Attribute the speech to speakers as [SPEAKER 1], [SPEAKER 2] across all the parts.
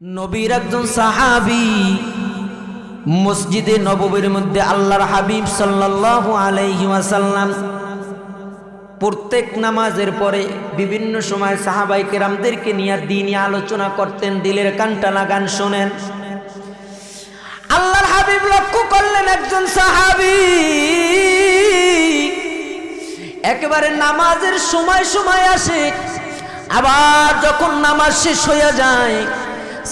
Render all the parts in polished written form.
[SPEAKER 1] নবীর একজন সাহাবী মসজিদে নববীর মধ্যে আল্লাহর হাবিব সাল্লাল্লাহু আলাইহি ওয়াসাল্লাম প্রত্যেক নামাজের পরে বিভিন্ন সময় সাহাবায়ে কেরামদেরকে নিয়ে দ্বীনি আলোচনা করতেন। দিলের কানটা লাগান শোনেন। আল্লাহর হাবিব লক্ষ্য করলেন একজন সাহাবী একেবারে নামাজের সময় সময় আসে, আবার যখন নামাজ শেষ হয়ে যায়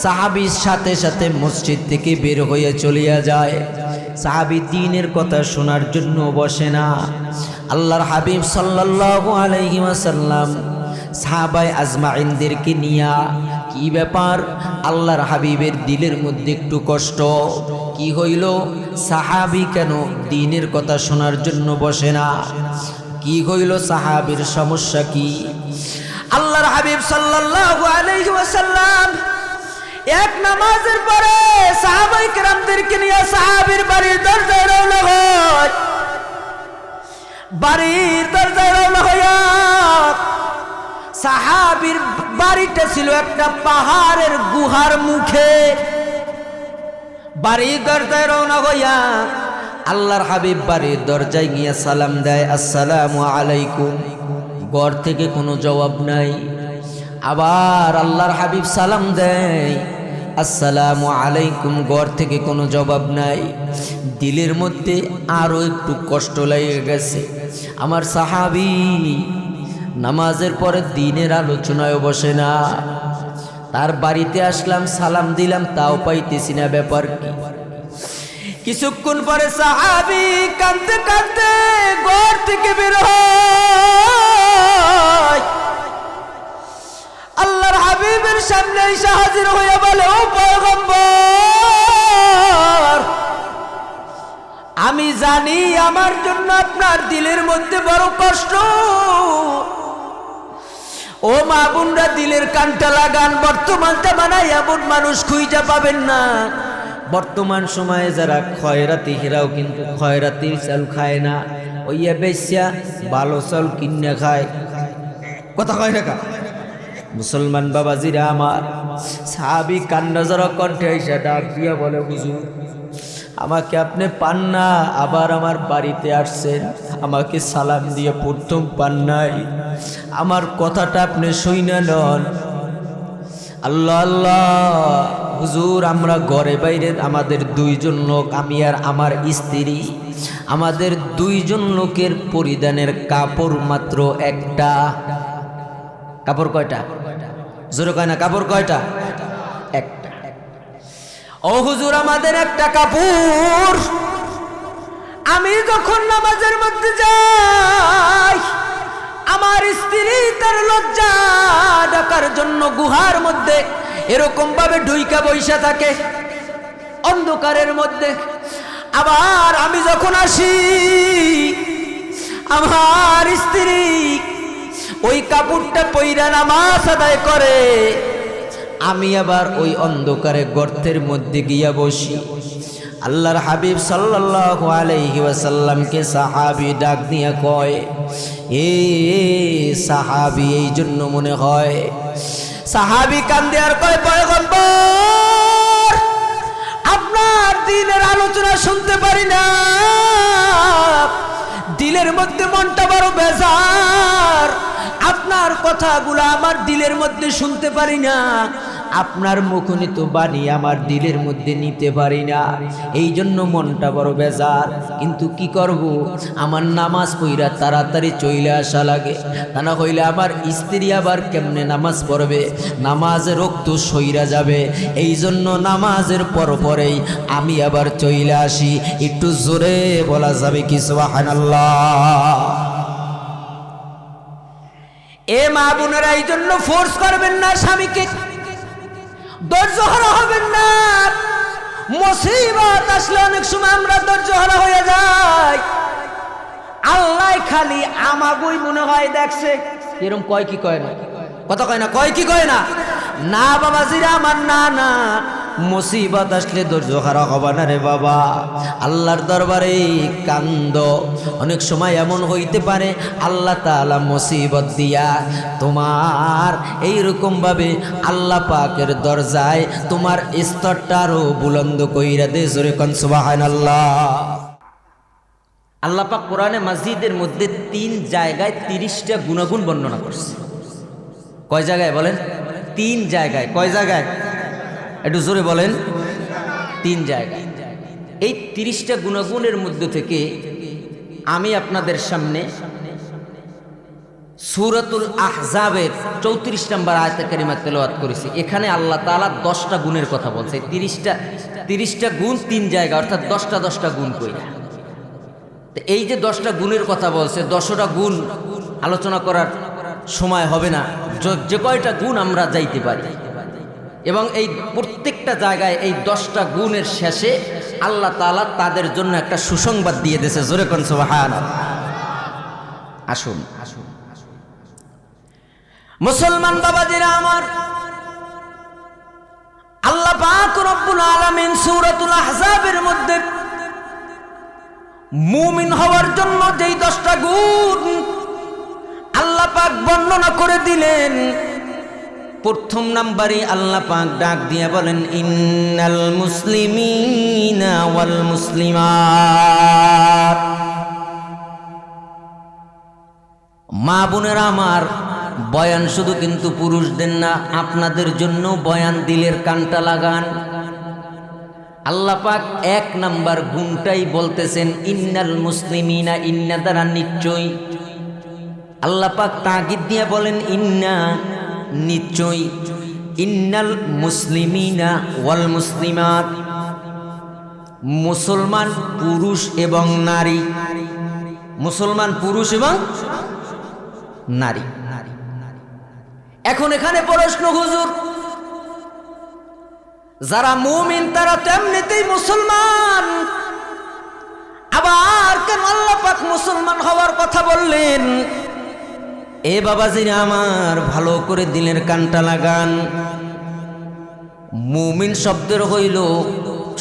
[SPEAKER 1] সাহাবীর সাথে সাথে মসজিদ থেকে বের হয়ে চলিয়া যায়। সাহাবী দ্বীনের কথা শোনার জন্য বসে না। আল্লাহর হাবিব সাল্লাল্লাহু আলাইহি ওয়াসাল্লাম সাহাবায়ে আজমাইনদেরকে নিয়া কি ব্যাপার, আল্লাহর হাবিবের দিলের মধ্যে একটু কষ্ট কি হইল, সাহাবী কেন দ্বীনের কথা শোনার জন্য বসে না, কি হইল, সাহাবীর সমস্যা কি? আল্লাহর হাবিব সাল্লাল্লাহু আলাইহি ওয়াসাল্লাম এক নামাজের পরে সাহাবায়ে কেরামদেরকে নিয়ে সাহাবীর বাড়ির দরজায় রওনা হয়। বাড়ির দরজায় রওনা হইয়া সাহাবীর বাড়িটা ছিল একটা পাহাড়ের গুহার মুখে। বাড়ির দরজায় রওনা হইয়া আল্লাহর হাবিব বাড়ির দরজায় গিয়ে সালাম দেয়, আসসালামু আলাইকুম। ঘর থেকে কোনো জবাব নাই। আবার আল্লাহর হাবিব সালাম দেয়, আসসালামু আলাইকুম। ঘর থেকে কোনো জবাব নাই। দিলের মধ্যে আরো একটু কষ্ট লেগে গেছে। আমার সাহাবী নামাজের পরে দ্বীনের আলোচনায় বসে না। তার বাড়িতে আসলাম, সালাম দিলাম, তাও পাইতেছি না, ব্যাপার কি? কিছুক্ষণ পরে সাহাবী কাঁদতে কাঁদতে ঘর থেকে বের হয়। আল্লাহর হাবিবের সামনে এসে হাজির হয়ে বলে, ও পয়গম্বর, আমি জানি আমার জন্য আপনার দিলের মধ্যে বড় কষ্ট। ও মা বোনরা, দিলের কানটা লাগান। বর্তমান জামানায় এমন মানুষ খুঁজে পাবেন না। বর্তমান সময়ে যারা খয়রাতি, হেরাও কিন্তু খয়রাতির চাল খায় না, ওইয়া বেশ্যা ভালো চাল কিনে খায়। কথা কয় টাকা মুসলমান বাবাজিরা আমার, সাহাবী কান্না জড়ো কণ্ঠে এসে ডাক দিয়া বলে, হুজুর আমাকে আপনি পান না, আবার আমার বাড়িতে আসছেন, আমাকে সালাম দিয়ে প্রথম পান নাই, আমার কথাটা আপনি শুইনা নন। আল্লাহ আল্লাহ হুজুর, আমরা ঘরে বাইরে আমাদের দুইজন লোক, আমি আর আমার স্ত্রী, আমাদের দুইজন লোকের পরিধানের কাপড় মাত্র একটা। কাপড় কয়টা? জোরে কয় না, কাপড় কয়টা? একটা। ও হুজুর, আমাদের একটা কাপড়। আমি যখন নামাজের মধ্যে যাই, আমার স্ত্রী তার লজ্জা ঢাকার জন্য গুহার মধ্যে এরকম ভাবে ঢুইকা বইসা থাকে অন্ধকারের মধ্যে। আবার আমি যখন আসি, আমার স্ত্রী ওই কাপড়টা পইরা নামাজ আদায় করে, আমি আবার ওই অন্ধকারে গর্তের মধ্যে গিয়া বসি। আল্লাহর হাবিব সাল্লাল্লাহু আলাইহি ওয়াসাল্লামকে সাহাবী ডাক দিয়া কয়, এ সাহাবী, এই জন্য মনে হয়। সাহাবী কান্দে আর কয়, পয়গম্বর, আপনার দ্বীনের আলোচনা শুনতে পারি না, দিলের মধ্যে মনটা বড় বেজার, আপনার কথাগুলো আমার দিলের মধ্যে শুনতে পারি না, আপনার মুখনিত বাণী আমার দিলের মধ্যে নিতে পারি না, এই জন্য মনটা বড় বেজার। কিন্তু কি করব, আমার নামাজ পড়া তাড়াতাড়ি চলে আসা লাগে, তা না হইলে আমার স্ত্রী আবার কেমনে নামাজ পড়বে, নামাজের রক্ত সইরা যাবে। এই জন্য নামাজের পরেই আমি আবার চলে আসি। একটু জোরে বলা যাবে কি সুবহানাল্লাহ? এ মা বোনেরা, এই জন্য ফোর্স করবেন না স্বামীকে, ধৈর্যহারা হবেন না। মুসিবত আসলে অনেক সময় আমরা ধৈর্যহারা হয়ে যাই। আল্লাহ খালি আমাগোই মনে হয় দেখছে, এরকম কয় কি কয় না? কথা কয় না, কয় কি কয় না? না বাবাজিরা আমার, না না, মুসিবত আসলে ধৈর্য হারা হবা না রে বাবা। আল্লাহর দরবারে কান্দ। অনেক সময় এমন হইতে পারে আল্লাহ তাআলা মুসিবত দিয়া তোমার এইরকম ভাবে আল্লাহ পাকের দরজায় তোমার স্তরটা আরো বুলন্দ কইরা দে। জোরে কোন সুবহানাল্লাহ। আল্লাহ পাক কোরআনে মাজিদের মধ্যে 3 জায়গায় 30টা গুণাগুণ বর্ণনা করছে। কয় জায়গায় বলেন? 3 জায়গায়। কয় জায়গায়? একটু জোরে বলেন। 3 জায়গায়। এই 30টা গুণাগুণের মধ্যে থেকে আমি আপনাদের সামনে সূরাতুল আহজাবের 34 নম্বর আয়াতে কারিমা তেলাওয়াত করেছি। এখানে আল্লাহ তাআলা 10টা গুণের কথা বলছে। 30টা গুণ 3 জায়গা, অর্থাৎ 10টা গুণ কইরা। তো এই যে 10টা গুণের কথা বলছে, 10টা গুণ আলোচনা করার সময় হবে না। যে কয়টা গুণ আমরা যাইতে পারি, এবং এই প্রত্যেকটা জায়গায় এই 10টা গুণের শেষে আল্লাহ তাআলা তাদের জন্য একটা সুসংবাদ দিয়ে দিয়েছে। জোরে কোন সুবহানাল্লাহ। আসুন মুসলমান বাবাজিরা আমার, আল্লাহ পাক রব্বুল আলামিন সূরাতুল আহজাবের মধ্যে মুমিন হওয়ার জন্য যেই 10টা গুণ আল্লাহ পাক বর্ণনা করে দিলেন, প্রথম নাম্বারে আল্লাহ পাক ডাক দিয়ে বলেন, ইন্নাল মুসলিমিনা ওয়াল মুসলিমাত। মা বোনেরা আমার, বয়ান শুধু কিন্তু পুরুষদের না, আপনাদের জন্য বয়ান। দিলের কানটা লাগান। আল্লাহ পাক 1 নাম্বার গুণটাই বলতেছেন ইন্নাল মুসলিমিনা, ইন্না দ্বারা নিশ্চয়। আল্লাহ পাক তাগিদ দিয়ে বলেন ইন্না, নিশ্চয়। ইন্নাল মুসলিমিনা ওয়াল মুসলিমাত, মুসলমান পুরুষ এবং নারী। মুসলমান পুরুষ এবং নারী। এখন এখানে প্রশ্ন, হুজুর যারা মুমিন তারা তো এমনিতেই মুসলমান, আবার কেন আল্লাহ পাক মুসলমান হওয়ার কথা বললেন? এ বাবাজিরা আমার, ভালো করে দিলের কানটা লাগান। মুমিন শব্দের হইল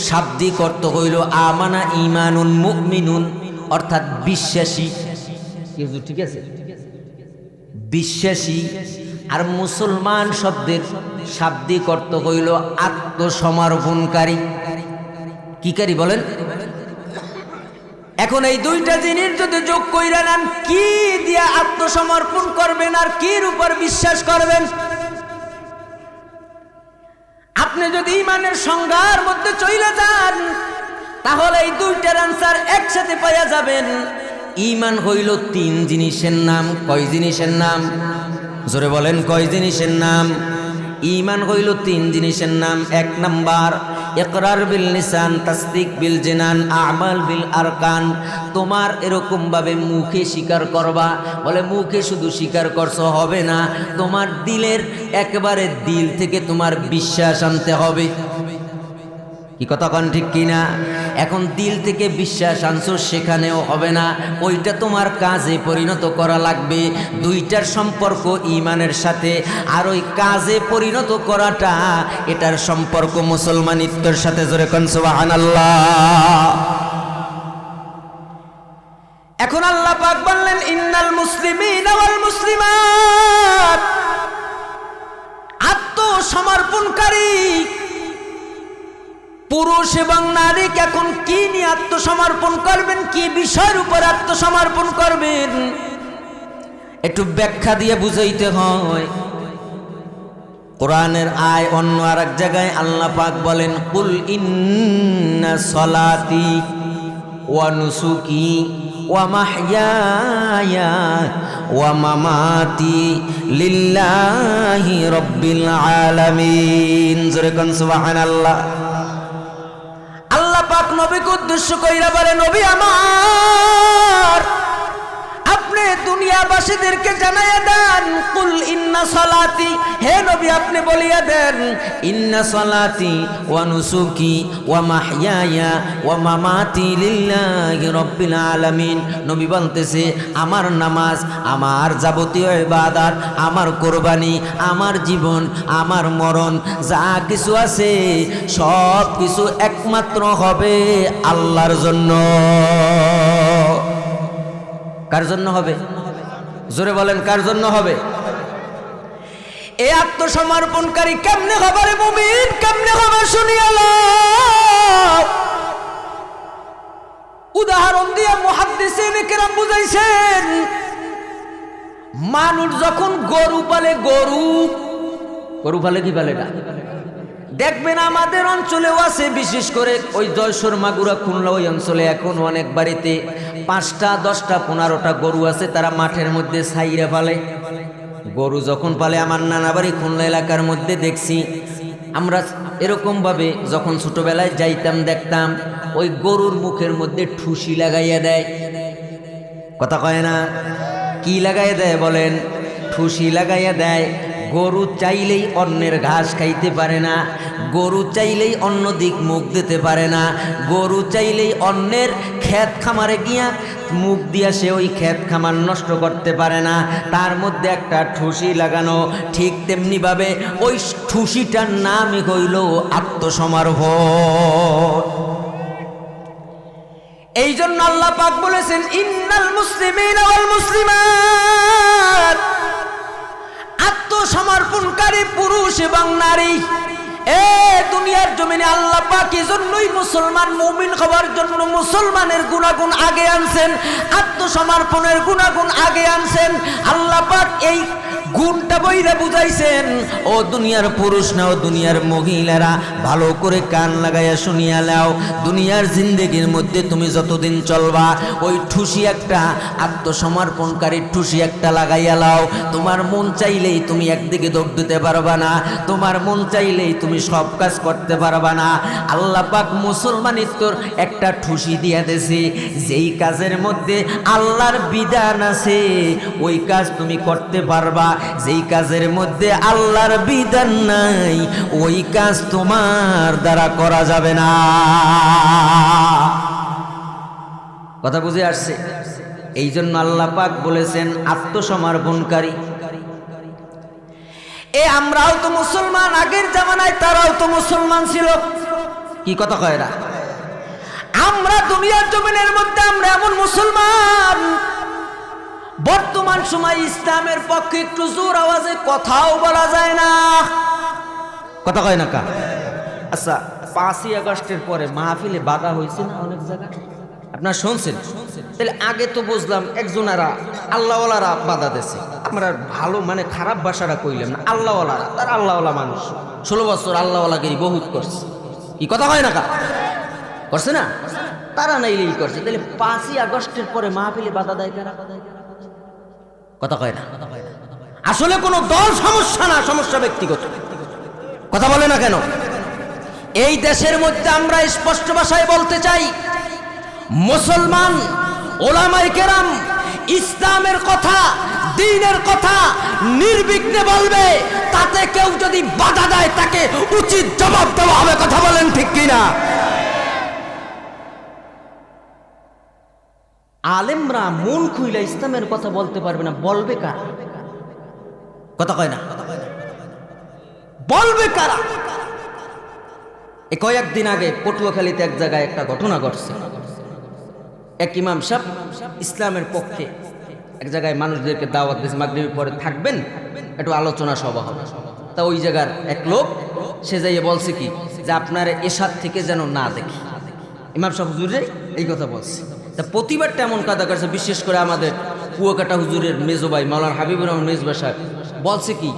[SPEAKER 1] শাব্দিক অর্থ হইল আমানা ঈমানুন মুমিনুন, অর্থাৎ বিশ্বাসী। ঠিক আছে, বিশ্বাসী। আর মুসলমান শব্দের শাব্দিক অর্থ হইল আত্মসমর্পণকারী। কি কারি বলেন? এখন এই 2টা জিনিস যদি যোগ কইরা নেন, কি দিয়া আত্মসমর্পণ করবেন আর কির উপর বিশ্বাস করবেন? আপনি যদি ঈমানের সংজ্ঞার মধ্যে চলে যান, তাহলে এই 2টার আনসার একসাথে পাওয়া যাবেন। ঈমান হইল 3 জিনিসের নাম। কয় জিনিসের নাম? জোরে বলেন, কয় জিনিসের নাম? ঈমান হইল 3 জিনিসের নাম। 1 নাম্বার ইকরার বিল লিসান, তাসদিক বিল জিনান, আমাল বিল আরকান। তোমার এরকম ভাবে মুখে স্বীকার করবা, বলে মুখে শুধু স্বীকার করছো হবে না, তোমার দিলের একেবারে দিল থেকে তোমার বিশ্বাস আনতে হবে। কি কথা কন ঠিক কিনা? এখন দিল থেকে বিশ্বাস আনছো সেখানেও হবে না, ওইটা তোমার কাজে পরিণত করা লাগবে। 2টার সম্পর্ক ঈমানের সাথে, আর ওই কাজে পরিণত করাটা এটার সম্পর্ক মুসলমানিত্বের সাথে। জোরে কোন সুবহানাল্লাহ। এখন আল্লাহ পাক বললেন ইন্নাল মুসলিমিনা ওয়াল মুসলিমাত, আত্মসমর্পণকারী পুরুষ এবং নারী। এখন কি নিয়ে আত্মসমর্পণ করবেন, কি বিষয়ের উপর আত্মসমর্পণ করবেন, একটু ব্যাখ্যা দিয়ে বুঝাইতে হয়। কোরআনের আয় অন্য আরেক জায়গায় আল্লাহ পাক বলেন, কুল ইন্না সলাতি ওয়া নুসুকি ওয়া মাহইয়ায়া ওয়া মামাতি লিল্লাহি রাব্বিল আলামিন। জোরে কোন সুবহানাল্লাহ। আল্লাহ পাক নবীকে উদ্দেশ্য কইরা বলে, নবী আমার, আপনি দুনিয়াবাসীদেরকে জানাইয়া দেন, কুল ইন্না সালাতি, হে নবী আপনি বলিয়া দেন, ইন্না সালাতি ওয়া নুসুকি ওয়া মাহইয়ায়া ওয়া মামাতি লিল্লাহি রাব্বিল আলামিন। নবী বলতেছে আমার নামাজ, আমার যাবতীয় ইবাদত, আমার কুরবানি, আমার জীবন, আমার মরণ, যা কিছু আছে সব কিছু একমাত্র হবে আল্লাহর জন্য। কার জন্য হবে? জোরে বলেন, কার জন্য হবে? এই আত্মসমর্পণকারী কেমনে হবে রে মুমিন, কেমনে হবে শুনিয়া লও। উদাহরণ দিয়ে মুহাদ্দিসিনে কেরাম বুঝাইছেন, মানুষ যখন গরু পালে, গরু পালে কি পালে না, দেখবেন আমাদের অঞ্চলেও আছে, বিশেষ করে ওই যশোর, মাগুরা, খুলনা ওই অঞ্চলে এখন অনেক বাড়িতে 5টা 10টা 15টা গরু আছে, তারা মাঠের মধ্যে ছাইরে পালে। গরু যখন পালে, আমার নানা বাড়ি খুলনা এলাকার মধ্যে দেখছি আমরা এরকম ভাবে, যখন ছোটবেলায় যাইতাম দেখতাম ওই গরুর মুখের মধ্যে ঠুসি লাগাইয়া দেয়। কথা কয় না? কি লাগাইয়া দেয় বলেন? ঠুসি লাগাইয়া দেয়। গরু চাইলেই অন্যের ঘাস খাইতে পারে না, গরু চাইলেই অন্য দিক মুখ দিতে পারে না, গরু চাইলেই অন্যের ক্ষেত খামারে গিয়া মুখ দিয়া সে ওই ক্ষেত খামার নষ্ট করতে পারে না, তার মধ্যে একটা ঠুসি লাগানো। ঠিক তেমনি ভাবে ওই ঠুসিটার নামই হইল আত্মসমর্পণ। এই জন্য আল্লাহ পাক বলেছেন, ইন্নাল মুসলিমিনা ওয়াল মুসলিমাত, আত্মসমর্পণকারী পুরুষ এবং নারী দুনিয়ার জমিনে আল্লাহ পাক এজন্যই মুসলমান মুমিন হওয়ার জন্য মুসলমানের গুণাগুণ আগে আনছেন, আত্মসমর্পণের গুণাগুণ আগে আনছেন। আল্লাহ পাক এই গুণটা বইরা বুঝাইছেন, ও দুনিয়ার পুরুষ না, ও দুনিয়ার মহিলারা, ভালো করে কান লাগাইয়া শুনিয়া লাও। দুনিয়ার জিন্দেগির মধ্যে তুমি যতদিন চলবা, ওই ঠুসি একটা, আত্মসমর্পণকারী ঠুসি একটা লাগাইয়া লাও। তোমার মন চাইলেই তুমি একদিকে দৌড় দিতে পারবা না, তোমার মন চাইলেই তুমি সব কাজ করতে পারবা না। আল্লাহ পাক মুসলমানিত্বর একটা ঠুসি দিয়া দিয়েছে, যেই কাজের মধ্যে আল্লাহর বিধান আছে ওই কাজ তুমি করতে পারবা, যেই কাজের মধ্যে আল্লাহর বিধান নাই ওই কাজ তোমার দ্বারা করা যাবে না। কথা বুঝে আসছে? এই জন্য আল্লাহ পাক বলেছেন আত্মসমর্পণকারী। আমরাও তো মুসলমান, আগের জামানায় তারাও তো মুসলমান ছিল। কি কথা কয় না? আমরা দুনিয়ার জমিনের মধ্যে আমরা এমন মুসলমান, বর্তমান সময় ইসলামের পক্ষে একটু জোর আওয়াজে কথাও বলা যায় না। কথা কয় না কা? আচ্ছা, 5ই আগস্টের পরে মাহফিলে বাধা হয়েছে না অনেক জায়গায়, আপনারা শুনছেন? তাহলে আগে তো বুঝলাম একজনারা আল্লাহওয়ালারা বাধা দিয়েছে, আমরা ভালো মানে খারাপ ভাষাটা কইলাম না, আল্লাহওয়ালারা, তার আল্লাহওয়ালা মানুষ 16 বছর আল্লাহওয়ালাগিরি বহুত করছে। কি কথা হয় না কা? করছে না? তারা নাইলেই করছে। তাহলে 5ই আগস্টের পরে মাহফিলে বাধা দেয় কারা? কথা কয় না? আসলে কোনো দল সমস্যা না, সমস্যা ব্যক্তিগত। কথা বলে না কেন? এই দেশের মধ্যে আমরা স্পষ্ট ভাষায় বলতে চাই, মুসলমান ওলামায়ে কেরাম ইসলামের কথা, দ্বীনের কথা নির্বিঘ্নে বলবে, তাতে কেউ যদি বাধা দেয় তাকে উচিত জবাব দেওয়া হবে। কথা বলেন ঠিক কিনা? আলেমরা মন খুইলা ইসলামের কথা বলতে পারবে না, বলবে কারা? কথা কয় না? বলবে কারা? এই কয়েকদিন আগে পটুয়াখালীতে এক জায়গায় একটা ঘটনা ঘটছে। এক ইমাম সাহেব ইসলামের পক্ষে এক জায়গায় মানুষদেরকে দাওয়াত দিয়েছে, মাগরিবের পরে থাকবেন, একটু আলোচনা সভা হবে। তা ওই জায়গার এক লোক সে যাইয়ে বলছে কি, যে আপনার এশার থেকে যেন না দেখি। ইমাম সাহেব হুজুরে এই কথা বলছে। তা প্রতিবারটা এমন কথা করছে, বিশেষ করে আমাদের কুয়াকাটা হুজুরের মেজো ভাই মাওলানা হাবিবুর রহমান মেজবা সাহেব বলছে কি,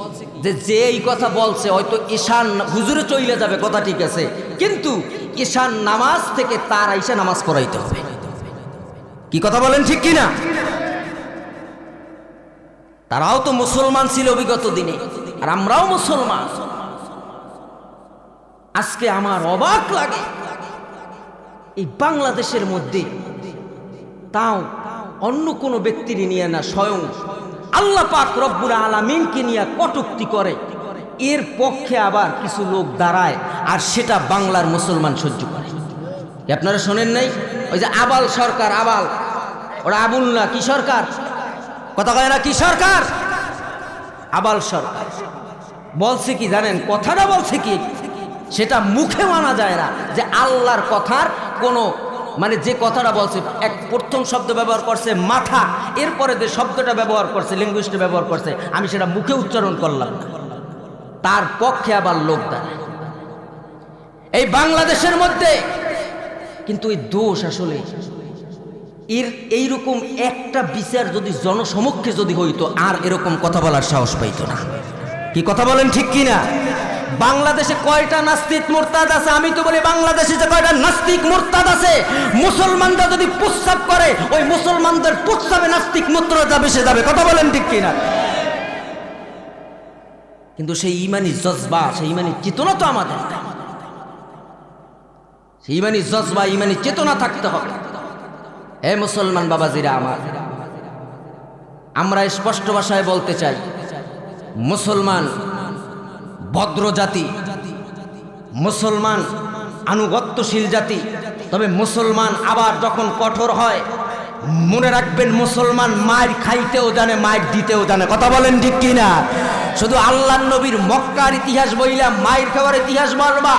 [SPEAKER 1] যে এই কথা বলছে হয়তো ঈশান হুজুরে চলে যাবে, কথা ঠিক আছে, কিন্তু ঈশান নামাজ থেকে তার আইসা নামাজ পড়াইতে হবে। কি কথা বলেন ঠিক কিনা? তারাও তো মুসলমান ছিল বিগত দিনে, আর আমরাও মুসলমান। আজকে আমার অবাক লাগে, এই বাংলাদেশের মধ্যে তাও অন্য কোনো ব্যক্তির নিয়ে না, স্বয়ং আল্লাহ পাক রব্বুল আলামিনকে নিয়ে কটূক্তি করে, এর পক্ষে আবার কিছু লোক দাঁড়ায়, আর সেটা বাংলার মুসলমান সহ্য করে। আপনারা শোনেন নাই? ওই যে আবাল সরকার, আবাল, ওরা আবুল না, কি সরকার, কথা কয় না, কি সরকার, আবাল সরকার বলছে কি জানেন? কথাটা বলছে কি, সেটা মুখে মানা যায় না, যে আল্লাহর কথার কোনো মানে যে কথাটা বলছে, এক প্রথম শব্দ ব্যবহার করছে মাথা, এরপরে যে শব্দটা ব্যবহার করছে, ল্যাঙ্গুয়েজটা ব্যবহার করছে, আমি সেটা মুখে উচ্চারণ করলাম না, তার পক্ষে আবার লোক দাঁড়ায় এই বাংলাদেশের মধ্যে। কিন্তু এই দোষ আসলে এর এইরকম একটা বিচার যদি জনসমক্ষে যদি হইতো, আর এরকম কথা বলার সাহস পাইতো না। কি কথা বলেন, ঠিক কি না? বাংলাদেশে কয়টা নাস্তিক মুরতাদ আছে? আমি তো বলি বাংলাদেশে যে কয়টা নাস্তিক মুরতাদ আছে, মুসলমানরা যদি প্রস্তাব করে, ওই মুসলমানদের প্রস্তাবে নাস্তিক মুরতাদ বেশি যাবে। কথা বলেন, ঠিক কি না? কিন্তু সেই ইমানি জজবা, সেই ইমানি চেতনা তো আমাদের, সেই ইমানি জজবা, ইমানি চেতনা থাকতে হবে। হে মুসলমান বাবাজিরা আমার, আমরা স্পষ্ট ভাষায় বলতে চাই, মুসলমান ভদ্র জাতি, মুসলমান আনুগত্যশীল জাতি। তবে মুসলমান আবার যখন কঠোর হয়, মনে রাখবেন মুসলমান মার খাইতেও জানে, মার দিতেও জানে। কথা বলেন, ঠিক কিনা? শুধু আল্লাহর নবীর মক্কার ইতিহাস বইলা মায়ের খাবার ইতিহাস বলবা?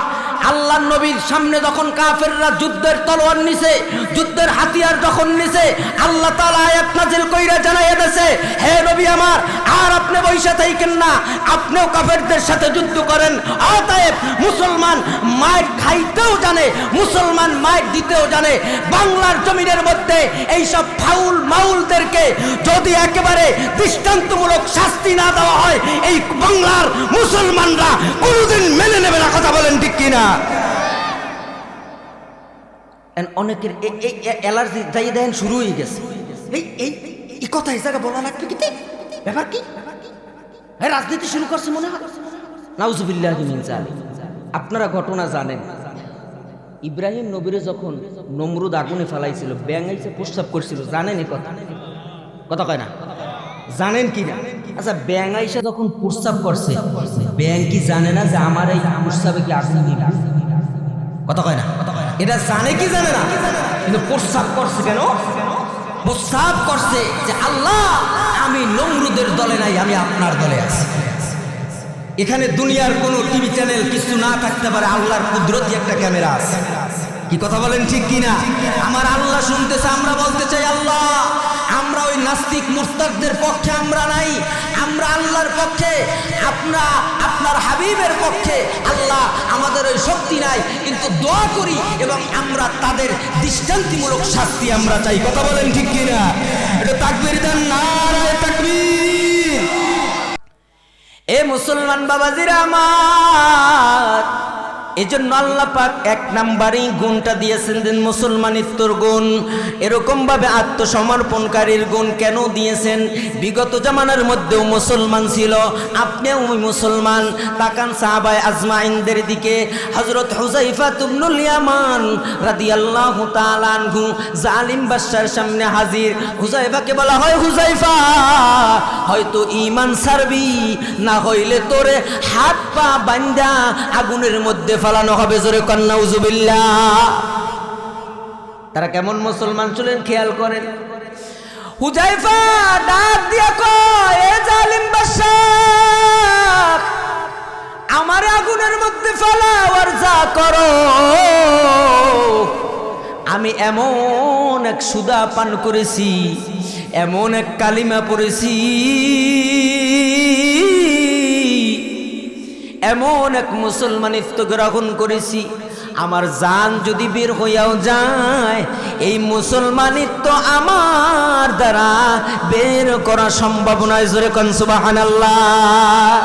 [SPEAKER 1] আল্লাহর নবীর সামনে যখন কাফেররা যুদ্ধের তলোয়ার নিছে, যুদ্ধের হাতিয়ার যখন নিছে, আল্লাহ তাআলা আয়াত নাযিল কইরা জানাইয়া দিয়েছে, হে নবী আমার, আর আপনি বইসা থাকেন না, আপনিও কাফেরদের সাথে যুদ্ধ করেন। অতএব মুসলমান মার খাইতেও জানে, মুসলমান মার দিতেও জানে। বাংলার জমিনের মধ্যে এই সব ফাউল মাউলদেরকে যদি একেবারে দৃষ্টান্তমূলক শাস্তি না দেওয়া হয়, এই বাংলার মুসলমানরা কোনোদিন মেনে নেবে না। কথা বলেন, ঠিক কিনা? অনেকের অ্যালার্জি যাই দেখেন শুরু হয়ে গেছে। এই কথা এই জায়গা বলা লাগবে কি? ব্যাপার কি? রাজনীতি শুরু করছে মনে হয়। নাউজুবিল্লাহি মিন যালিক। আপনারা ঘটনা জানেন, ইব্রাহিম নবীরে যখন নমরুদ আগুনে ফেলাইছিল, ব্যাঙ আইসে প্রস্তাব করছিল, জানেন এই কথা? কথা কয় না, জানেন কি না? আচ্ছা, ব্যাঙ আইসা যখন প্রস্তাব করছে, ব্যাঙ কি জানে না যে আমার এই প্রস্তাবে কি আগুন দিবে? কথা কয় না, এটা জানে কি জানে না? কিন্তু প্রস্তাব করছে কেন? প্রস্তাব করছে যে আল্লাহ, আমি নমরুদের দলে নাই, আমি আপনার দলে আছি। এখানে দুনিয়ার কোনো টিভি চ্যানেল কিছু না থাকতে পারে, আল্লাহর কুদরতি একটা ক্যামেরা আছে। কি কথা বলেন, ঠিক কিনা? আমার আল্লাহ শুনতেছে। আমরা বলতে চাই, আল্লাহ, আমরা ওই নাস্তিক মুরতাদদের পক্ষে আমরা নাই, আমরা আল্লাহর পক্ষে, আপনার হাবিবের পক্ষে। আল্লাহ, আমাদের ওই শক্তি নাই, কিন্তু দোয়া করি এবং আমরা তাদের দৃষ্টান্তিমূলক শাস্তি আমরা চাই। কথা বলেন, ঠিক কিনা? এটা তাকবীর দেন, নারায়ে তাকবীর। এ মুসলমান বাবাজিরা আমার, এজন্য আল্লাহ পাক এক নাম্বারেই গুণটা দিয়েছেন, দেন মুসলমানিত্বর গুণ। এরকম ভাবে আত্মসমর্পণকারীর গুণ কেন দিয়েছেন? বিগত জামানার মধ্যেও মুসলমান ছিল, আপনিও ওই মুসলমান। তাকান সাহাবায়ে আজমাইনদের দিকে। হযরত হুযায়ফা ইবনুল ইয়ামান রাদিয়াল্লাহু তাআলা আনহু জালিম বাদশার সামনে হাজির। হুযায়ফাকে বলা হয়, হুযায়ফা, হয়তো ঈমান ছাড়বি, না হইলে তোরে হাত পা বাঁধা আগুনের মধ্যে ফালানো হবে। জোরে কন নাউজুবিল্লাহ। তারা কেমন মুসলমান ছিলেন খেয়াল করেন। হুযায়ফা ডাক দিয়া কয়, এ জালিম বাদশা, আমারে আগুনের মধ্যে ফালাও আর যা করো। আমি এমন এক সুদা পান করেছি, এমন এক কালিমা পড়েছি, এমন এক মুসলমানিত্ব গ্রহণ করেছি, আমার জান যদি বের হইয়াও যায়, এই মুসলমানিত্ব আমার দ্বারা বের করা সম্ভব নয়। জোরে কোন সুবহানাল্লাহ।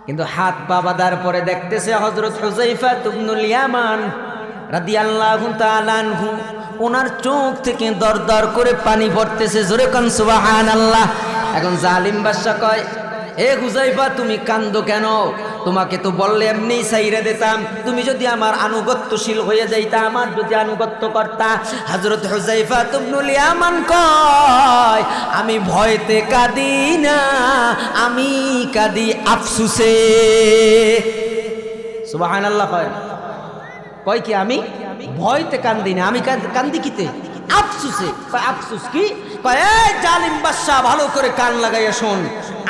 [SPEAKER 1] কিন্তু হাত পা বাঁধার পরে দেখতেছে হযরত হুযায়ফা ইবনুল ইয়ামান রাদিয়াল্লাহু তাআলা আনহু, ওনার চোখ থেকে দরদর করে পানি পড়তেছে। জোরে কোন সুবহানাল্লাহ। এখন জালিম বাদশা কয়, এ হুযায়ফা, তুমি কান্দো কেন? তোমাকে তো বললে এমনিই সাইরা দিতাম, তুমি যদি আমার আনুগত্যশীল হয়ে যাইতা, আমার যদি আনুগত্য করতা। হযরত হুযায়ফা ইবনুল ইয়ামান কয়, আমি ভয়তে কাঁদি না, আমি কাঁদি আফসোসে। সুবহানাল্লাহ। কয় কি আমি ভয়তে কান্দি না, আমি কান্দি কিতে? আফসোসে। আফসোস কি? কয় এই জালিম বাদশা, ভালো করে কান লাগাইয়া শোন,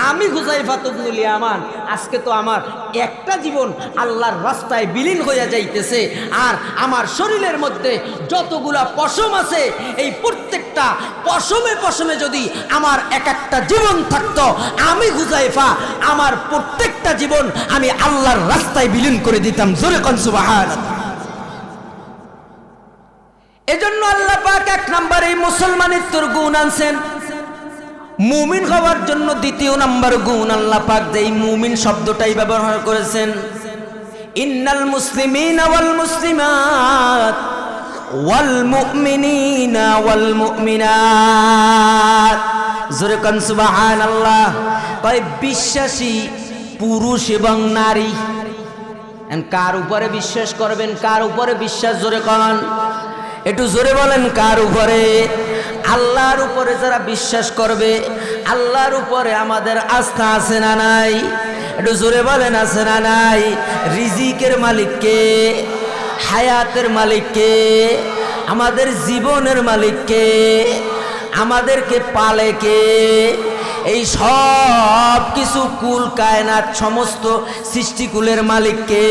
[SPEAKER 1] আমি হুযায়ফা ইবনুল ইয়ামান আজকে তো আমার একটা জীবন আল্লাহর রাস্তায় বিলীন হইয়া যাইতেছে, আর আমার শরীরের মধ্যে যতগুলা পশম আছে এই প্রত্যেকটা পশমে পশমে যদি আমার এক একটা জীবন থাকতো, আমি হুযায়ফা আমার প্রত্যেকটা জীবন আমি আল্লাহর রাস্তায় বিলীন করে দিতাম। জোরে কোন সুবহানাল্লাহ। এজন্য আল্লাহ পাক এক নাম্বার এই মুসলমানিত্বর গুণ আনছেন। মুমিন হওয়ার জন্য দ্বিতীয় নাম্বার গুণ আল্লাহ পাক যে এই মুমিন শব্দটাই ব্যবহার করেছেন। ইন্নাল মুসলিমিনা ওয়াল মুসলিমাত ওয়াল মুমিনিনা ওয়াল মুমিনাত। জোরে কোন সুবহানাল্লাহ। কয় বিশ্বাসী পুরুষ এবং নারী। কার উপরে বিশ্বাস করবেন, কার উপরে বিশ্বাস? জোরে কোন, একটু জোরে বলেন, কার উপরে? আল্লাহর উপরে যারা বিশ্বাস করবে, আল্লাহর উপরে আমাদের আস্থা আছে না নাই? একটু জোরে বলেন, আছে না নাই? রিজিকের মালিক কে? হায়াতের মালিক কে? আমাদের জীবনের মালিক কে? আমাদেরকে পালে কে? এই সব কিছু কুল কায়নাত সমস্ত সৃষ্টিকুলের মালিক কে?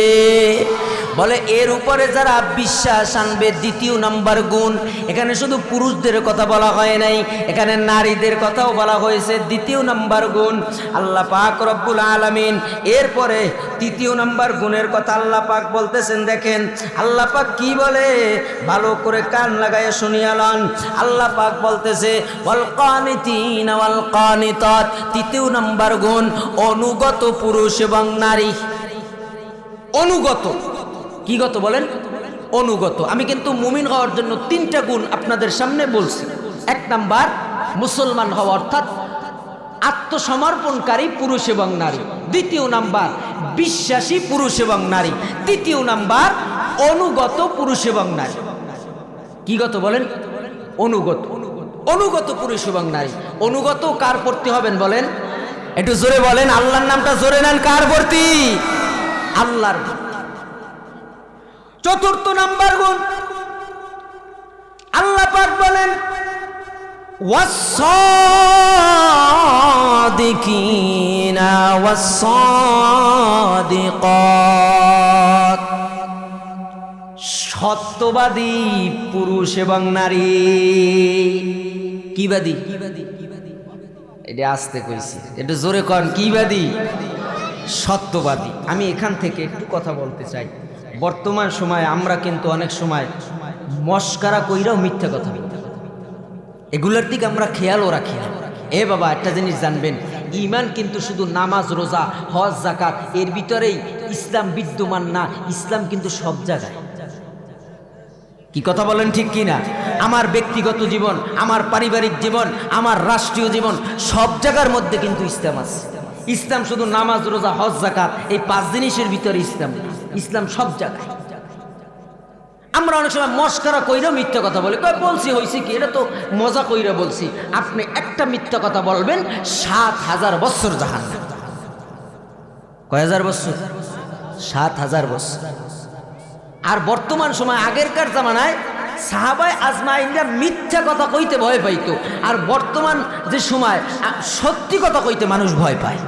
[SPEAKER 1] বলে এর উপরে যারা বিশ্বাস আনবে, দ্বিতীয় নাম্বার গুণ। এখানে শুধু পুরুষদের কথা বলা হয় নাই, এখানে নারীদের কথাও বলা হয়েছে। দ্বিতীয় নাম্বার গুণ আল্লাহ পাক রব্বুল আলামিন এরপরে তৃতীয় নাম্বার গুণের কথা আল্লাহ পাক বলতেছেন। দেখেন আল্লাহ পাক কি বলে, ভালো করে কান লাগায় শুনিয়ালন। আল্লাহ পাক বলতেছে ওয়াল কানিতিনা ওয়াল কানিতাত। তৃতীয় নাম্বার গুণ অনুগত পুরুষ এবং নারী। অনুগত কি গত বলেন? অনুগত। আমি কিন্তু মুমিন হওয়ার জন্য তিনটা গুণ আপনাদের সামনে বলছি। এক নাম্বার মুসলমান হওয়া, অর্থাৎ আত্মসমর্পণকারী পুরুষ এবং নারী। দ্বিতীয় নাম্বার বিশ্বাসী পুরুষ এবং নারী। তৃতীয় নাম্বার অনুগত পুরুষ এবং নারী। কি গত বলেন? অনুগত। অনুগত পুরুষ এবং নারী। অনুগত কার প্রতি হবেন বলেন? একটু জোরে বলেন, আল্লাহর নামটা জোরে নেন, কার প্রতি? আল্লাহর। চতুর্থ নাম্বার গুণ আল্লাহ পাক বলেন ওয়াস-সাদিকিনা ওয়াস-সাদিকাত। সত্যবাদী পুরুষ এবং নারী। কিবাদী? এটা আস্তে কইছি, এটা জোরে কন। কিবাদী? সত্যবাদী। আমি এখান থেকে একটু কথা বলতে চাই। বর্তমান সময়ে আমরা কিন্তু অনেক সময় মস্কারা কইরাও মিথ্যা কথা বলি, এগুলোর দিকে আমরা খেয়ালও রাখি না। এ বাবা, একটা জিনিস জানবেন, ঈমান কিন্তু শুধু নামাজ, রোজা, হজ, যাকাত এর ভিতরেই ইসলাম বিদ্যমান না। ইসলাম কিন্তু সব জায়গায়। কি কথা বলেন, ঠিক কি না? আমার ব্যক্তিগত জীবন, আমার পারিবারিক জীবন, আমার রাষ্ট্রীয় জীবন, সব জায়গার মধ্যে কিন্তু ইসলাম আছে। ইসলাম শুধু নামাজ, রোজা, হজ, যাকাত এই 5 জিনিসের ভিতরে ইসলাম। ইসলাম সব জায়গায়। আমরা অনেক সময় মস্কারা কইরা মিথ্যা কথা বলি, কই বলছি হইছে কি, এটা তো মজা কইরা বলছি। আপনি একটা মিথ্যা কথা বলবেন 7000 বছর জাহান্নাম। কয় হাজার বছর? 7000 বছর। আর বর্তমান সময়, আগেরকার জামানায় সাহাবায়ে আজমাইনরা মিথ্যা কথা কইতে ভয় পাইতো, আর বর্তমান যে সময় সত্যি কথা কইতে মানুষ ভয় পায়।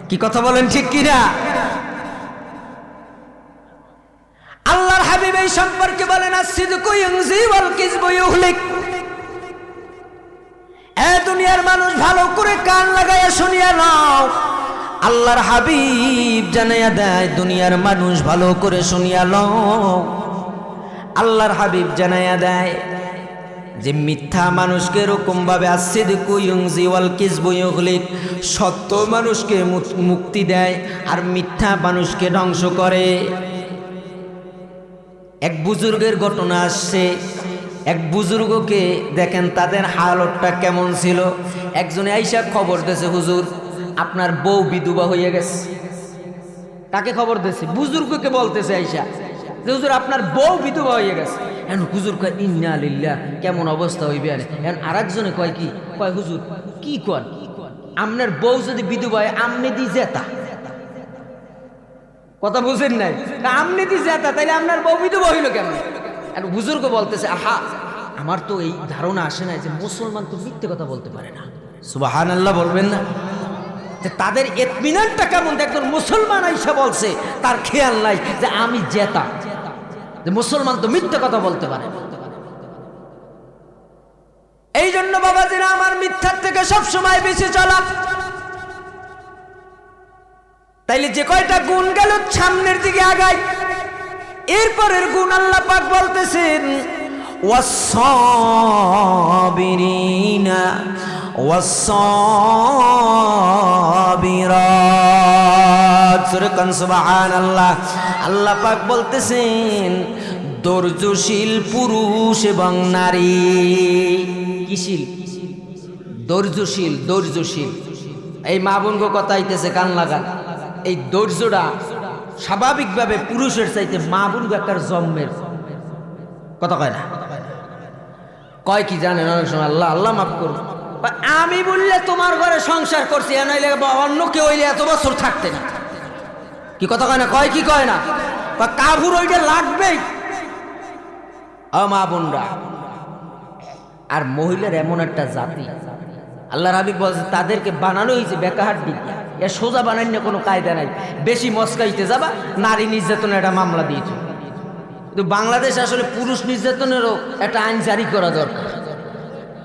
[SPEAKER 1] কি কথা বলেন, ঠিক কি না? আল্লাহর হাবিব এই সম্পর্কে বলেন আস-সিদকু ইউনজি ওয়াল কিযবু ইউহলিক। এ দুনিয়ার মানুষ, ভালো করে কান লাগাইয়া শুনিয়া নাও। আল্লাহর হাবিব জানাইয়া দেয়, দুনিয়ার মানুষ ভালো করে শুনিয়া নাও। আল্লাহর হাবিব জানাইয়া দেয় যে মিথ্যা মানুষকে এরকম ভাবে আস-সিদকু ইউনজি ওয়াল কিযবু ইউহলিক, সত্য মানুষকে মুক্তি দেয় আর মিথ্যা মানুষকে ধ্বংস করে। এক বুজুর্গের ঘটনা আসছে। এক বুজুর্গকে দেখেন তাদের হালতটা কেমন ছিল। একজনে আইসা খবর দিয়েছে, হুজুর আপনার বউ বিধবা হয়ে গেছে। কাকে খবর দিয়েছে? বুজুর্গকে বলতেছে আইসা যে হুজুর আপনার বউ বিধবা হয়ে গেছে। এখন হুজুর কয় ইন্না লিল্লাহ, কেমন অবস্থা হইবে। এখন আরেকজনে কয় কি কয় হুজুর কি কন, আপনার বউ যদি বিধবা হয় আমনে দি জেতা। কথা বুঝেন নাই? আমনে দি জেতা, তাইলে আপনার বউ বিধবা হইল কেমন? এখন বুজুর্গ বলতেছে আহা, আমার তো এই ধারণা আসে না যে মুসলমান তো মিথ্যে কথা বলতে পারে না। সুবহানাল্লাহ বলবেন না? তাদের ইতমিনানটা কেমন, একজন মুসলমান আইসা বলছে, তার খেয়াল নাই যে আমি জেতা, যে মুসলমান তো মিথ্যে কথা বলতে পারে। এই জন্য বাবাজিরা আমার মিথ্যার থেকে সবসময় বেঁচে চলা। তাইলে যে কয়টা গুণ গেল সামনের দিকে আগাই, এরপরের গুণ আল্লাহ পাক বলতেছেন ওয়াস-সাবিরিনা ওয়াস-সাবিরাত। সূরা কান সুবহানাল্লাহ। আল্লাহ পাক বলতেছেন ধৈর্যশীল পুরুষ এবং নারী। কিশীল? ধৈর্যশীল। ধৈর্যশীল এই মা বোনগো কথা আইতেছে, কান লাগান। এই ধৈর্যটা স্বাভাবিকভাবে পুরুষের চাইতে মা বোনগো একটা জন্মের কথা কয় না। কয় কি জানেন? অনেক সময় আল্লাহ আল্লাহ মাফ করুন, আমি বললে তোমার ঘরে সংসার করছি, নইলে অন্য কেউ হইলে এত বছর থাকতে না। কি কথা কয় না? কয় কি কয় না? কাভুর ওইটা লাগবেই। মা বোনরা আর মহিলার এমন একটা জাতি, আল্লাহর হাবিব বলছে তাদেরকে বানানো হয়েছে বেকাহার দিক। এ সোজা বানাই না, কোনো কায়দা নাই। বেশি মস্কাইতে যাবা, নারী নির্যাতনের একটা মামলা দিয়েছে। কিন্তু বাংলাদেশ আসলে পুরুষ নির্যাতনেরও একটা আইন জারি করা দরকার।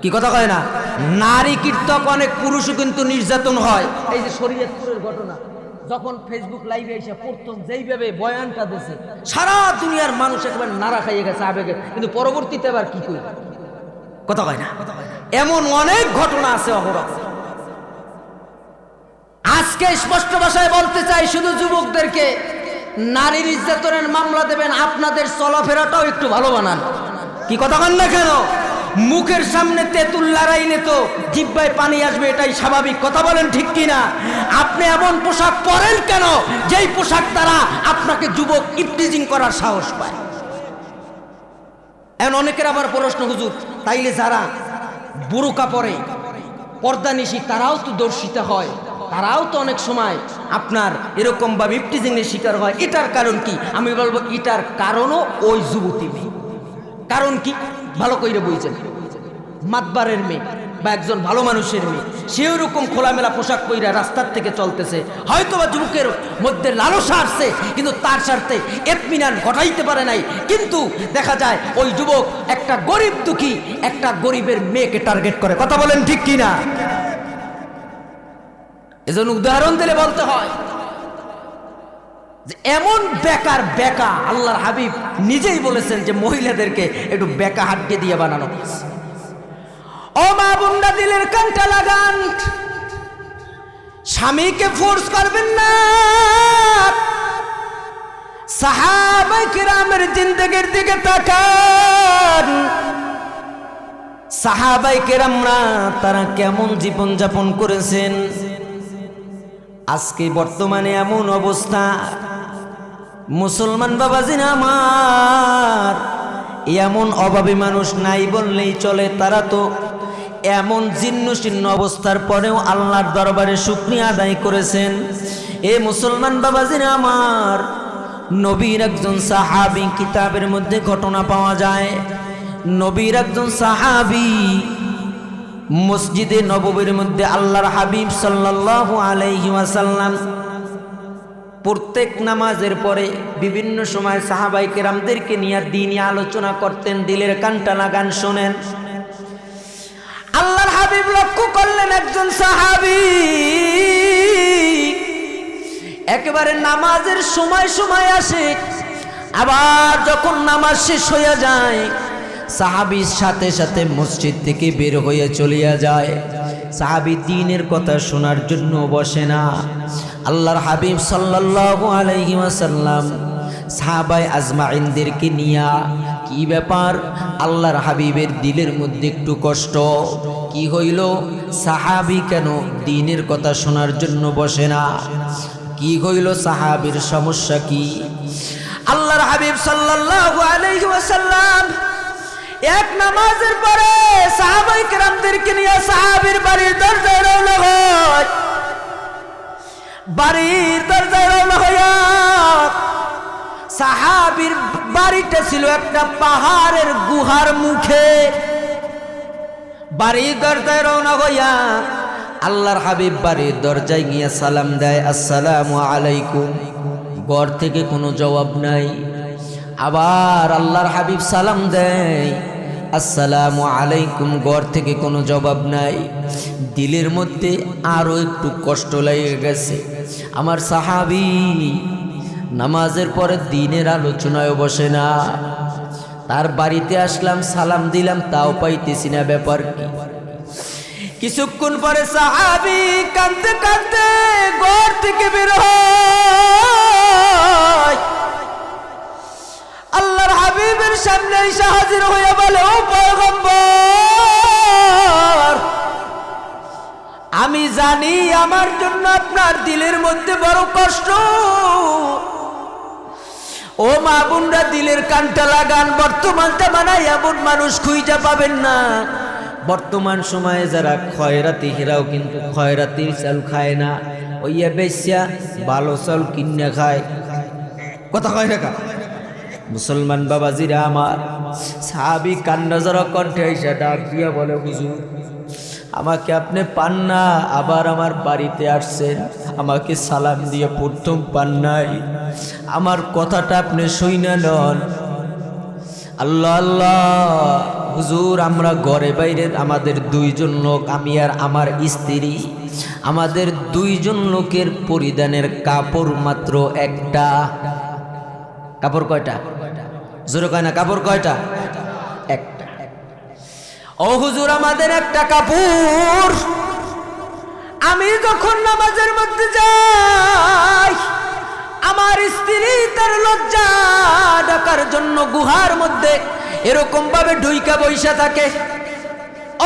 [SPEAKER 1] কি কথা কয় না? নারী কীর্তক অনেক পুরুষও কিন্তু নির্যাতন হয়। এই যে শরীয়তপুরের ঘটনা, যখন ফেসবুক লাইভে এসে প্রথম যেইভাবে বয়ানটা দিয়েছে, সারা দুনিয়ার মানুষ একেবারে নাড়া খাইয়ে গেছে আবেগে। কিন্তু পরবর্তীতে আবার কি করি? কথা কয় না? এমন অনেক ঘটনা আছে অহরহ। আজকে স্পষ্ট ভাষায় বলতে চাই শুধু যুবকদেরকে, নারী নির্যাতনের মামলা দেবেন, আপনাদের চলাফেরাটাও একটু ভালো বানান। কি কথা কন না কেন? মুখের সামনে তেঁতুল লড়াইলে তো জিহ্বায় পানি আসবে, এটাই স্বাভাবিক। কথা বলেন ঠিক কিনা? আপনি এমন পোশাক পরেন কেন যেই পোশাক দ্বারা আপনাকে যুবক ইফটিজিং করার সাহস পায়? এখন অনেকের আবার প্রশ্ন, হুজুর তাইলে যারা বুরকা পরে, পর্দা নিশি, তারাও তো দর্শিত হয়, তারাও তো অনেক সময় আপনার এরকম ভাবে ইফটিজিংয়ের শিকার হয়, এটার কারণ কি? আমি বলবো এটার কারণও ওই যুবতী মেয়ে। কারণ কি? ভালো কইরে বুঝছেন, মাতবারের মেয়ে বা একজন ভালো মানুষের মেয়ে, সে ওরকম খোলামেলা পোশাক পইরা রাস্তার থেকে চলতেছে, হয়তো বা যুবকের মধ্যে লালসা আসছে, কিন্তু তার স্বার্থে ইতমিনান ঘটাইতে পারে নাই। কিন্তু দেখা যায় ওই যুবক একটা গরিব দুঃখী, একটা গরিবের মেয়েকে টার্গেট করে। কথা বলেন ঠিক কিনা? এজন্য উদাহরণ দিলে বলতে হয় যে এমন বেকার বেকা, আল্লাহর হাবিব নিজেই বলেছেন যে মহিলাদেরকে একটু বেকা হাড্ডি দিয়ে বানানো। ও মা বোনরা, দিলের কানটা লাগান, স্বামীকে ফোর্স করবেন না। সাহাবায়ে কিরামের জিন্দেগির দিকে তাকান। সাহাবায়ে কিরামরা তারা কেমন জীবন যাপন করেছেন। আজকে বর্তমানে এমন অবস্থা, মুসলমান বাবাজিরা আমার, এমন অভাবী মানুষ নাই বললেই চলে। তারা তো এমন জীর্ণশীর্ণ অবস্থার পরেও আল্লাহর দরবারে শুকরিয়া আদায় করেছেন। এ মুসলমান বাবাজিরা আমার, নবীর একজন সাহাবী, কিতাবের মধ্যে ঘটনা পাওয়া যায়, নবীর একজন সাহাবী মসজিদে নববীর মধ্যে আল্লাহর হাবিব সাল্লাল্লাহু আলাইহি ওয়াসাল্লাম প্রত্যেক নামাজের পরে বিভিন্ন সময় সাহাবায়ে কেরামদেরকে নিয়ে দ্বীনি আলোচনা করতেন। দিলের কানটা লাগান, শোনেন। আল্লাহর হাবিব লক্ষ্য করলেন একজন সাহাবী একেবারে নামাজের সময় সময় আসে, আবার যখন নামাজ শেষ হয়ে যায় সাহাবীর সাথে সাথে মসজিদ থেকে বের হয়ে চলিয়া যায়। সাহাবী দ্বীনের কথা শোনার জন্য বসে না। আল্লাহর হাবিব সাল্লাল্লাহু আলাইহি ওয়াসাল্লাম সাহাবায়ে আজমাইনদেরকে নিয়া, কি ব্যাপার? আল্লাহর হাবিবের দিলের মধ্যে একটু কষ্ট। কি হইল? সাহাবী কেন দ্বীনের কথা শোনার জন্য বসে না? কি হইল সাহাবীর সমস্যা কি? আল্লাহর হাবিব সাল্লাল্লাহু আলাইহি ওয়াসাল্লাম এক নামাজের পরে সাহাবায়ে কেরামদেরকে নিয়ে সাহাবীর বাড়ির দরজায় রওনা হয়। বাড়ির দরজায় রওনা হইয়া সাহাবীর বাড়িটা ছিল একটা পাহাড়ের গুহার মুখে। বাড়ির দরজায় রওনা হইয়া আল্লাহর হাবিব বাড়ির দরজায় গিয়ে সালাম দেয়, আসসালামু আলাইকুম। ঘর থেকে কোনো জবাব নাই। আবার আল্লাহর হাবিব সালাম দেয়, আসসালামু আলাইকুম। ঘর থেকে কোনো জবাব নাই। দিলের মধ্যে আরো একটু কষ্ট লেগে গেছে। আমার সাহাবী নামাজের পরে দিনের আলোচনায় বসে না। তার বাড়িতে আসলাম, সালাম দিলাম, তাও পাইতেছি না, ব্যাপার কি? কিছুক্ষণ পরে সাহাবী কাঁদতে কাঁদতে ঘর থেকে বের হয়। আল্লাহর হাবিবের সামনে এসে হাজির হয়ে বলে, ও পয়গম্বর, আমি জানি আমার জন্য আপনার দিলের মধ্যে বড় কষ্ট। ও মা বোনরা, দিলের কানটা লাগান। বর্তমান জামানায় এমন মানুষ খুঁজে পাবেন না। বর্তমান সময়ে যারা খয়রাতি, হেরাও কিন্তু খয়রাতির চাল খায় না, ওইয়া বেশ্যা ভালো চাল কিনে খায়। কথা কয় না? মুসলমান বাবাজিরা আমার, সাহাবী কান্না জড়া কণ্ঠে এসে ডাক দিয়া বলে, হুজুর আমাকে আপনি পান না, আবার আমার বাড়িতে আসছেন, আমাকে সালাম দিয়ে প্রথম পান নাই, আমার কথাটা আপনি শুইনা নন। আল্লাহ আল্লাহ, হুজুর আমরা ঘরে বাইরে আমাদের দুইজন লোক, আমি আর আমার স্ত্রী, আমাদের দুইজন লোকের পরিধানের কাপড় মাত্র একটা। কাপড় কয়টা? জোরে কয় না, কাপড় কয়টা? একটা। ও হুজুর আমাদের একটা কাপড়। আমি যখন নামাজের মধ্যে যাই, আমার স্ত্রী তার লজ্জা ঢাকার জন্য গুহার মধ্যে এরকম ভাবে ঢুইকা বইসা থাকে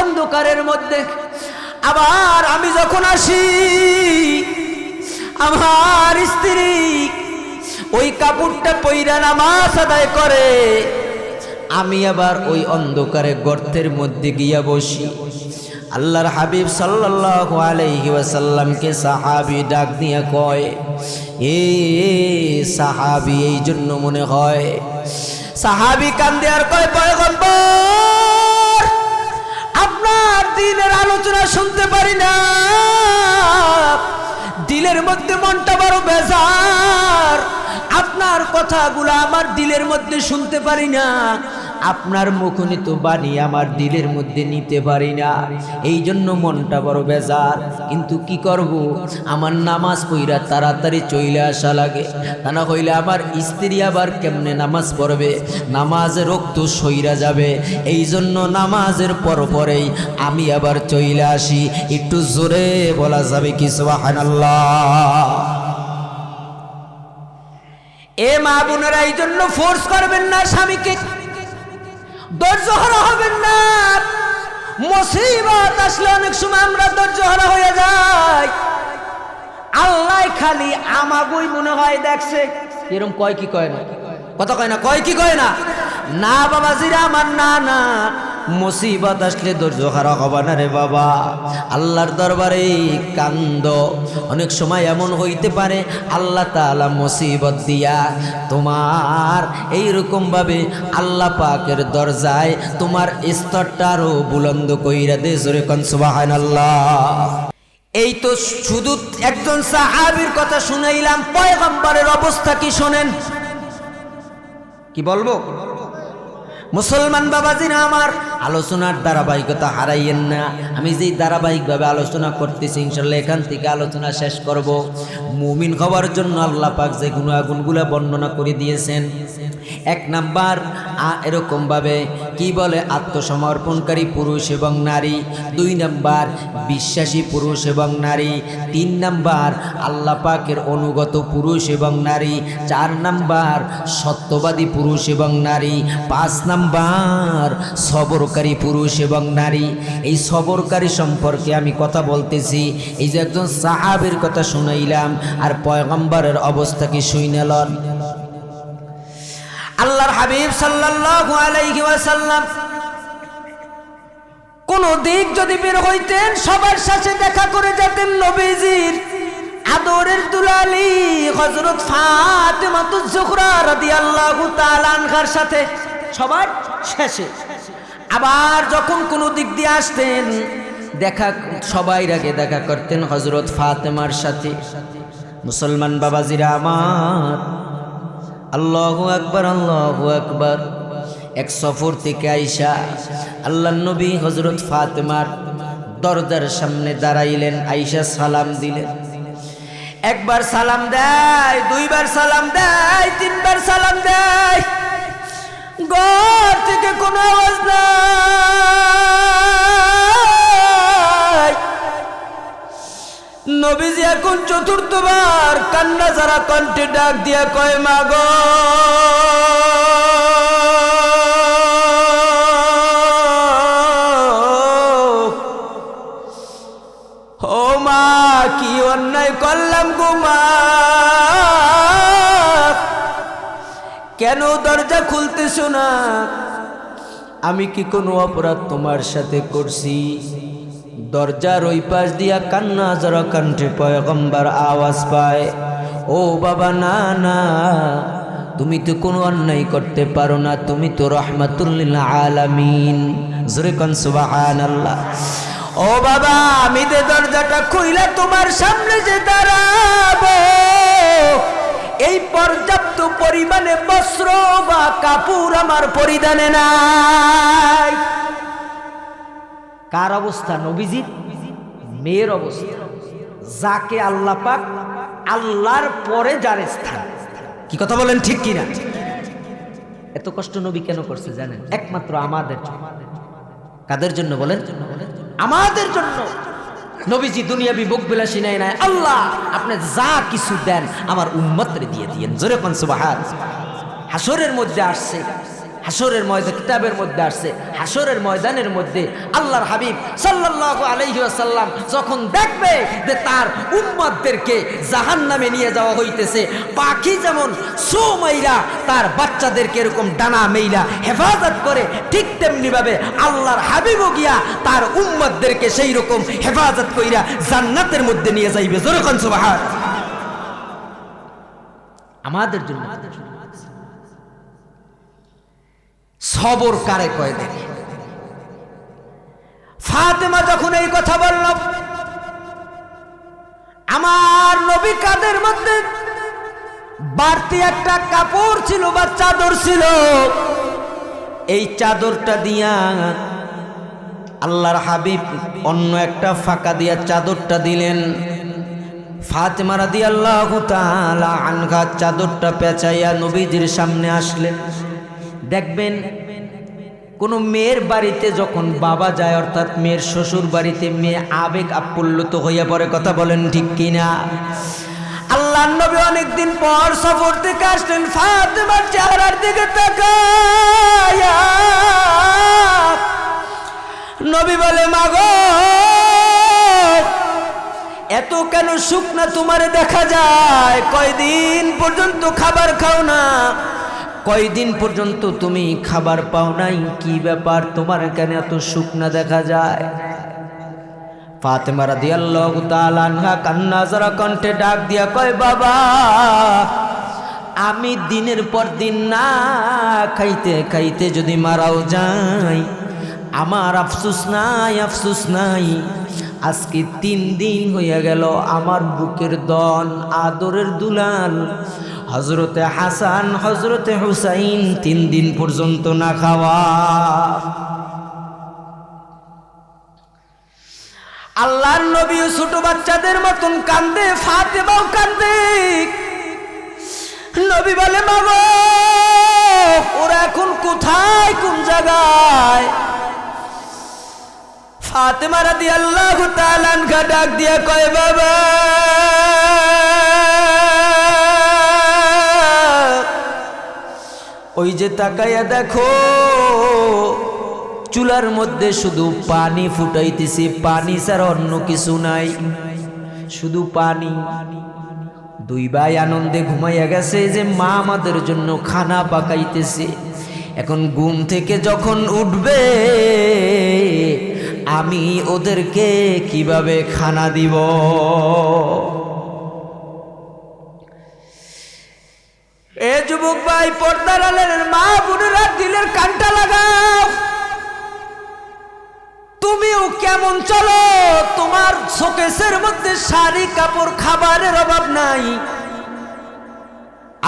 [SPEAKER 1] অন্ধকারের মধ্যে। আবার আমি যখন আসি, আমার স্ত্রী ওই কাপড়টা পইরা নামাজ আদায় করে, আমি আবার ওই অন্ধকারে গর্তের মধ্যে গিয়া বসি। আল্লাহর হাবিব সাল্লাল্লাহু আলাইহি ওয়াসাল্লামকে সাহাবী ডাক দিয়া কয়, এ সাহাবী, এই জন্য মনে হয়। সাহাবী কান্দে আর কয়, পয়গম্বর আপনার দিনের আলোচনা শুনতে পারি না, দিলের মধ্যে মনটা বড় বেজার, আপনার কথাগুলো আমার দিলের মধ্যে শুনতে পারি না, আপনার মুখনিত বাণী আমার দিলের মধ্যে নিতে পারি না, এই জন্য মনটা বড় বেজার। কিন্তু কি করব, আমার নামাজ পড়া তাড়াতাড়ি চলে আসা লাগে, তা না হইলে আমার স্ত্রী আবার কেমনে নামাজ পড়বে, নামাজে রক্ত সইরা যাবে। এই জন্য নামাজের পরেই আমি আবার চলে আসি। একটু জোরে বলা যাবে কি সুবহানাল্লাহ? এ মা বোনেরা, এই জন্য ফোর্স করবেন না স্বামীকে, ধৈর্যহারা হবেন না। মুসিবত আসলে অনেক সময় আমরা ধৈর্যহারা হয়ে যাই। আল্লাহ খালি আমাগোই মনে হয় দেখছে, এরকম কয় কি কয় না? কথা কয় না, কয় কি কয় না? না বাবাজিরা আমার, না না, মুসিবত আসলে ধৈর্যহারা হবা না রে বাবা। আল্লাহর দরবারে কান্দ। অনেক সময় এমন হইতে পারে আল্লাহ তাআলা মুসিবত দিয়া তোমার এইরকম ভাবে আল্লাহ পাকের দরজায় তোমার স্তরটা আরো বুলন্দ কইরা দে। জোরে কোন সুবহানাল্লাহ। এই তো শুধু একজন সাহাবীর কথা শুনাইলাম, পয়গম্বরের অবস্থা কি শোনেন। কি বলবো? মুসলমান বাবাজিরা আমার, আলোচনার ধারাবাহিকতা হারাইয়েন না। আমি যেই ধারাবাহিকভাবে আলোচনা করতেছি, ইনশাল্লাহ এখান থেকে আলোচনা শেষ করব। মুমিন হওয়ার জন্য আল্লাহ পাক যে গুণাগুণগুলো বর্ণনা করে দিয়েছেন, 1 নাম্বার এরকম ভাবে কি বলে আত্মসমর্পণকারী পুরুষ এবং নারী, 2 নাম্বার বিশ্বাসী পুরুষ এবং নারী, 3 নাম্বার আল্লাহ পাকের অনুগত পুরুষ এবং নারী, 4 নাম্বার সত্যবাদী পুরুষ এবং নারী, 5 নাম্বার সবরকারী পুরুষ এবং নারী। এই সবরকারী সম্পর্কে আমি কথা বলতেছি। এই যে একজন সাহাবীর কথা শুনাইলাম, আর পয়গম্বরের অবস্থা কি শুইনেলন। আল্লাহর হাবিব সাল্লাল্লাহু আলাইহি ওয়াসাল্লাম কোন দিক যদি বের হইতেন সবার সাথে দেখা করে যেতেন। নবীজির আদরের দুলালি হযরত ফাতেমাতুজ জোহরা রাদিয়াল্লাহু তাআলা আনহার সাথে সবার শেষে। আবার যখন কোন দিক দিয়ে আসতেন দেখা সবাই আগে দেখা করতেন হযরত ফাতেমার সাথে। মুসলমান বাবাজিরা আমার, আল্লাহু আকবার, আল্লাহু আকবার। এক সফর থেকে আইসা আল্লাহর নবী হযরত ফাতেমার দরজার সামনে দাঁড়াইলেন, আইসা সালাম দিলেন। একবার সালাম দেয়, 2 বার সালাম দেয়, 3 বার সালাম দেয়, ঘর থেকে কোনো আওয়াজ নাই। নবীজি এখন 4র্থবার কান্না যারা কণ্ঠে ডাক দিয়া কয়, মা গো ও মা, কি অন্যায় করলাম গো মা, কেন দরজা খুলতেছো না? আমি কি কোনো অপরাধ তোমার সাথে করছি? দরজার ওই পাশ দিয়া কান্না যারা কণ্ঠে পয়গম্বর আওয়াজ পায়, ও বাবা না না, তুমি তো কোনো অন্যায় করতে পারো না, তুমি তো রহমাতুল লিল আলামিন। জোরে কোন সুবহানাল্লাহ। ও বাবা, আমি যে দরজাটা খুইলা তোমার সামনে যে দাঁড়াবো, এই পর্যাপ্ত পরিমাণে বস্ত্র বা কাপড় আমার পরিধানে নাই। কার অবস্থা? নবীজির মেয়ের অবস্থা, যাকে আল্লাহ পাক আল্লাহর পরে যার স্থান। কি কথা বলেন, ঠিক কিনা? এত কষ্ট নবী কেন করছে জানেন? একমাত্র আমাদের জন্য। কাদের জন্য বলেন? আমাদের জন্য। নবীজি দুনিয়াবি বুকবিলাসী নাই নাই, আল্লাহ আপনি যা কিছু দেন আমার উম্মতরে দিয়ে দিয়েন। জোরে কোন সুবহানাল্লাহ। হাসরের মধ্যে আসছে, হাসরের ময়দান, কিতাবের মধ্যে আসছে, হাসরের ময়দানের মধ্যে আল্লাহর হাবিব সাল্লাল্লাহু আলাইহি ওয়াসাল্লাম যখন দেখবে যে তার উম্মতদেরকে জাহান্নামে নিয়ে যাওয়া হইতেছে, পাখি যেমন সু মাইরা তার বাচ্চাদেরকে এরকম ডানা মেইলা হেফাজত করে, ঠিক তেমনি ভাবে আল্লাহর হাবিবও গিয়া তার উম্মতদেরকে সেই রকম হেফাজত কইরা জান্নাতের মধ্যে নিয়ে যাইবে। জোরে কোন সুবহানাল্লাহ। আমাদের জন্য সবর কারে কয় দেখে। ফাতেমা যখন এই কথা বলল, আমার নবী কাদের মধ্যে বাড়তি একটা কাপড় ছিল বা চাদর ছিল, এই চাদরটা দিয়া আল্লাহর হাবিব অন্য একটা ফাঁকা দিয়া চাদরটা দিলেন। ফাতেমা রাদিয়াল্লাহু তাআলা আনহা চাদরটা পেঁচাইয়া নবীজির সামনে আসলেন। দেখবেন কোন মেয়ের বাড়িতে যখন বাবা যায়, অর্থাৎ মেয়ের শ্বশুর বাড়িতে, মেয়ে আবেগ আপ্লুত হইয়া পড়ে। কথা বলেন ঠিক কিনা? আল্লাহর নবী অনেকদিন পর সফর থেকে আসলেন, ফাতেমার চেহারার দিকে তাকায়া নবী বলে, মা গো এত কেন শুকনা তোমারে দেখা যায়? কয়দিন পর্যন্ত খাবার খাও না, কয়দিন পর্যন্ত তুমি খাবার পাও নাই, কি ব্যাপার তোমার কেন এত শুকনা দেখা যায়? ফাতেমা রাদিয়াল্লাহু তাআলা আনহা কান্না জড়া কণ্ঠে ডাক দিয়া কয়, বাবা আমি দিনের পর দিন না খাইতে খাইতে যদি মারাও যাই, আমার আফসোস নাই, আফসোস নাই। আজকে 3 দিন হইয়া গেল আমার বুকের দন, আদরের দুলাল হযরতে হাসান হযরতে হুসাইন 3 দিন পর্যন্ত না খাওয়া। আল্লাহর নবী ছোট বাচ্চাদের মতন কান্দে, ফাতেমাও কান্দে। নবী বলে, বাবা ওরা এখন কোথায়? ফাতেমা রাদিয়াল্লাহু তাআলা আনহা ডাক দিয়া কয় বাবা ওই যে তাকাইয়া দেখো চুলার মধ্যে শুধু পানি ফুটাইতেছি, পানি ছাড়া অন্য কিছু নাই, শুধু পানি। দুই ভাই আনন্দে ঘুমাইয়া গেছে যে মা আমাদের জন্য খানা পাকাইতেছে। এখন ঘুম থেকে যখন উঠবে আমি ওদেরকে কিভাবে খানা দিব? এ যুবক ভাই, পর্দার আড়ালের মা বোনেরা দিলের কানটা লাগাও। তুমিও কেমন চলো? তোমার শোকেসের মধ্যে শাড়ি কাপড় খাবারের অভাব নাই।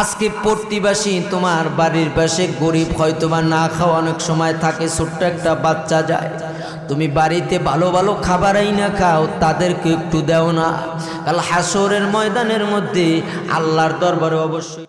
[SPEAKER 1] আজকে প্রতিবাসী তোমার বাড়ির পাশে গরিব, হয়তোবা না খাওয়া অনেক সময় থাকে, ছোট্ট একটা বাচ্চা যায়, তুমি বাড়িতে ভালো ভালো খাবার আইনা খাও, তাদেরকে একটু দাও না? কাল হাসরের ময়দানের মধ্যে আল্লাহর দরবারে অবশ্যই